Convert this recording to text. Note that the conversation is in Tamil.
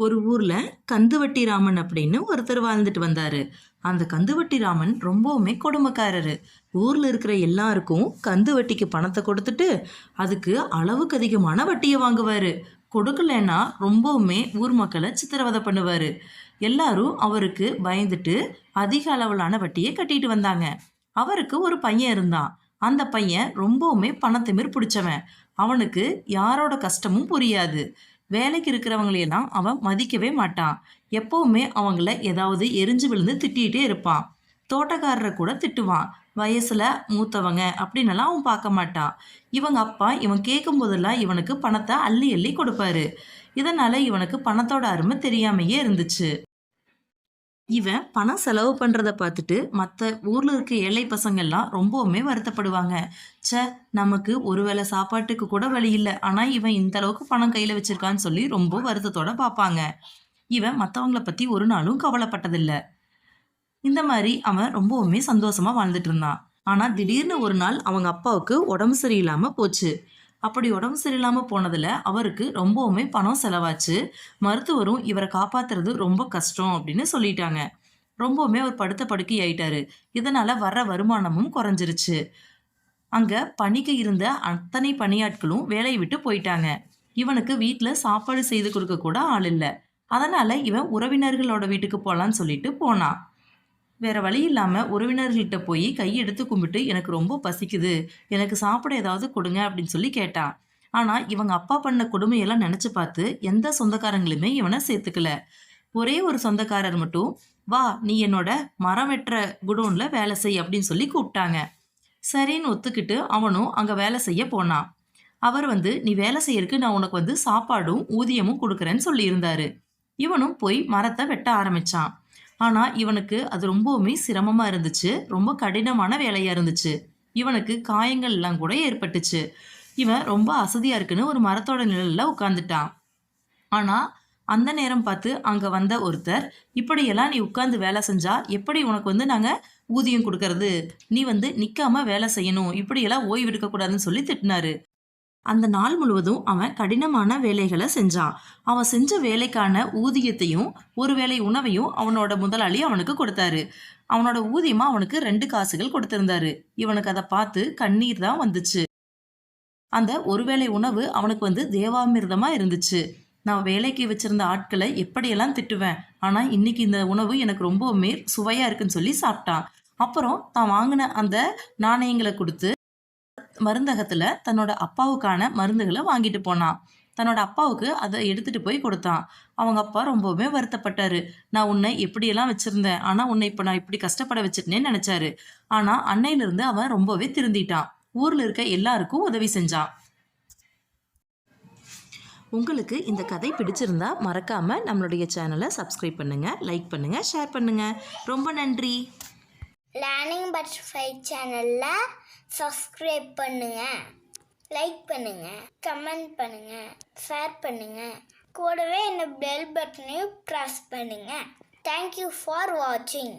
ஒரு ஊர்ல கந்துவட்டி ராமன் அப்படின்னு ஒருத்தர் வாழ்ந்துட்டு வந்தாரு. அந்த கந்துவட்டி ராமன் ரொம்பவுமே கொடுமைக்காரரு. ஊர்ல இருக்கிற எல்லாருக்கும் கந்து வட்டிக்கு பணத்தை கொடுத்துட்டு அதுக்கு அளவுக்கு அதிகமான வட்டியை வாங்குவாரு. கொடுக்கலன்னா ரொம்பவுமே ஊர் மக்களை சித்திரவதை பண்ணுவாரு. எல்லாரும் அவருக்கு பயந்துட்டு அதிக அளவிலான வட்டியை கட்டிட்டு வந்தாங்க. அவருக்கு ஒரு பையன் இருந்தான். அந்த பையன் ரொம்பவுமே பணத்திமிர் பிடிச்சவன். அவனுக்கு யாரோட கஷ்டமும் புரியாது. வேலைக்கு இருக்கிறவங்களையெல்லாம் அவன் மதிக்கவே மாட்டான். எப்பவுமே அவங்கள ஏதாவது எரிஞ்சு விழுந்து திட்டிகிட்டே இருப்பான். தோட்டக்காரரை கூட திட்டுவான். வயசுல மூத்தவங்க அப்படின்னலாம் அவன் பார்க்க மாட்டான். இவங்க அப்பா இவன் கேட்கும் போதெல்லாம் இவனுக்கு பணத்தை அள்ளி அள்ளி கொடுப்பாரு. இதனால இவனுக்கு பணத்தோட அருமை தெரியாமையே இருந்துச்சு. இவன் பணம் செலவு பண்ணுறத பார்த்துட்டு மற்ற ஊரில் இருக்க ஏழை பசங்கள்லாம் ரொம்பவுமே வருத்தப்படுவாங்க. ச்சே, நமக்கு ஒரு வேளை சாப்பாட்டுக்கு கூட வழி இல்லை, ஆனால் இவன் இந்த அளவுக்கு பணம் கையில் வச்சிருக்கான்னு சொல்லி ரொம்ப வருத்தத்தோட பார்ப்பாங்க. இவன் மற்றவங்கள பற்றி ஒரு நாளும் கவலைப்பட்டதில்லை. இந்த மாதிரி அவன் ரொம்பவுமே சந்தோஷமா வாழ்ந்துட்டு இருந்தான். ஆனால் திடீர்னு ஒரு நாள் அவங்க அப்பாவுக்கு உடம்பு சரியில்லாமல் போச்சு. அப்படி உடம்பு சரியில்லாமல் போனதில் அவருக்கு ரொம்பவுமே பணம் செலவாச்சு. மருத்துவரும் இவரை காப்பாத்துறது ரொம்ப கஷ்டம் அப்படின்னு சொல்லிட்டாங்க. ரொம்பவுமே அவர் படுத்த படுக்கை ஆயிட்டாரு. இதனால வர்ற வருமானமும் குறைஞ்சிருச்சு. அங்க பணிக்கு இருந்த அத்தனை பணியாட்களும் வேலையை விட்டு போயிட்டாங்க. இவனுக்கு வீட்டில் சாப்பாடு செய்து கொடுக்க கூட ஆள் இல்லை. அதனால இவன் உறவினர்களோட வீட்டுக்கு போகலான்னு சொல்லிட்டு போனான். வேற வழி இல்லாம உறவினர்கள்கிட்ட போய் கையெடுத்து கும்பிட்டு எனக்கு ரொம்ப பசிக்குது, எனக்கு சாப்பிட ஏதாவது கொடுங்க அப்படின்னு சொல்லி கேட்டான். ஆனா இவங்க அப்பா பண்ண கொடுமையெல்லாம் நினைச்சு பார்த்து எந்த சொந்தக்காரங்களுமே இவனை சேர்த்துக்கல. ஒரே ஒரு சொந்தக்காரர் மட்டும், வா நீ என்னோட மரம் வெட்டுற குடோன்ல வேலை செய் அப்படின்னு சொல்லி கூப்பிட்டாங்க. சரின்னு ஒத்துக்கிட்டு அவனும் அங்க வேலை செய்ய போனான். அவர் நீ வேலை செய்யறதுக்கு நான் உனக்கு சாப்பாடும் ஊதியமும் கொடுக்குறேன்னு சொல்லி இருந்தாரு. இவனும் போய் மரத்தை வெட்ட ஆரம்பிச்சான். ஆனா இவனுக்கு அது ரொம்பவுமே சிரமமா இருந்துச்சு. ரொம்ப கடினமான வேலையா இருந்துச்சு. இவனுக்கு காயங்கள் எல்லாம் கூட ஏற்பட்டுச்சு. இவன் ரொம்ப அசதியா இருக்குன்னு ஒரு மரத்தோட நிழல்ல உட்கார்ந்துட்டான். ஆனா அந்த நேரம் பார்த்து அங்க வந்த ஒருத்தர், இப்படியெல்லாம் நீ உட்கார்ந்து வேலை செஞ்சா எப்படி உனக்கு நாங்க ஊதியம் கொடுக்கறது? நீ நிக்காம வேலை செய்யணும், இப்படியெல்லாம் ஓய்வு எடுக்க கூடாதுன்னு சொல்லி திட்டினாரு. அந்த நாள் முழுவதும் அவன் கடினமான வேலைகளை செஞ்சான். அவன் செஞ்ச வேலைக்கான ஊதியத்தையும் ஒரு வேளை உணவையும் அவனோட முதலாளி அவனுக்கு கொடுத்தாரு. அவனோட ஊதியமா அவனுக்கு 2 காசுகள் கொடுத்திருந்தாரு. இவனுக்கு அதை பார்த்து கண்ணீர் தான் வந்துச்சு. அந்த ஒருவேளை உணவு அவனுக்கு தேவாமிர்தமா இருந்துச்சு. நான் வேலைக்கு வச்சிருந்த ஆட்களை எப்படியெல்லாம் திட்டுவேன், ஆனா இன்னைக்கு இந்த உணவு எனக்கு ரொம்பவுமே சுவையா இருக்குன்னு சொல்லி சாப்பிட்டான். அப்புறம் தான் வாங்கின அந்த நாணயங்களை கொடுத்து மருந்தகத்துல தன்னோட அப்பாவுக்கான மருந்துகளை வாங்கிட்டு போனான். தன்னோட அப்பாவுக்கு அதை எடுத்துட்டு போய் கொடுத்தான். அவங்க அப்பா ரொம்பவுமே வருத்தப்பட்டாரு. நான் உன்னை எப்படியெல்லாம் வச்சிருந்தேன், ஆனா உன்னை இப்ப நான் இப்படி கஷ்டப்பட வச்சிருந்தேன்னு நினைச்சாரு. ஆனா அன்னையில இருந்து அவன் ரொம்பவே திருந்திட்டான். ஊர்ல இருக்க எல்லாருக்கும் உதவி செஞ்சான். உங்களுக்கு இந்த கதை பிடிச்சிருந்தா மறக்காம நம்மளுடைய சேனலை சப்ஸ்கிரைப் பண்ணுங்க, லைக் பண்ணுங்க, ஷேர் பண்ணுங்க. ரொம்ப நன்றி. லேர்னிங் பட்டர்ஃப்ளை சேனலில் சப்ஸ்கிரைப் பண்ணுங்கள், லைக் பண்ணுங்கள், கமெண்ட் பண்ணுங்கள், ஷேர் பண்ணுங்கள். கூடவே இந்த பெல் பட்டனையும் ப்ரெஸ் பண்ணுங்கள். தேங்க்யூ ஃபார் வாட்சிங்.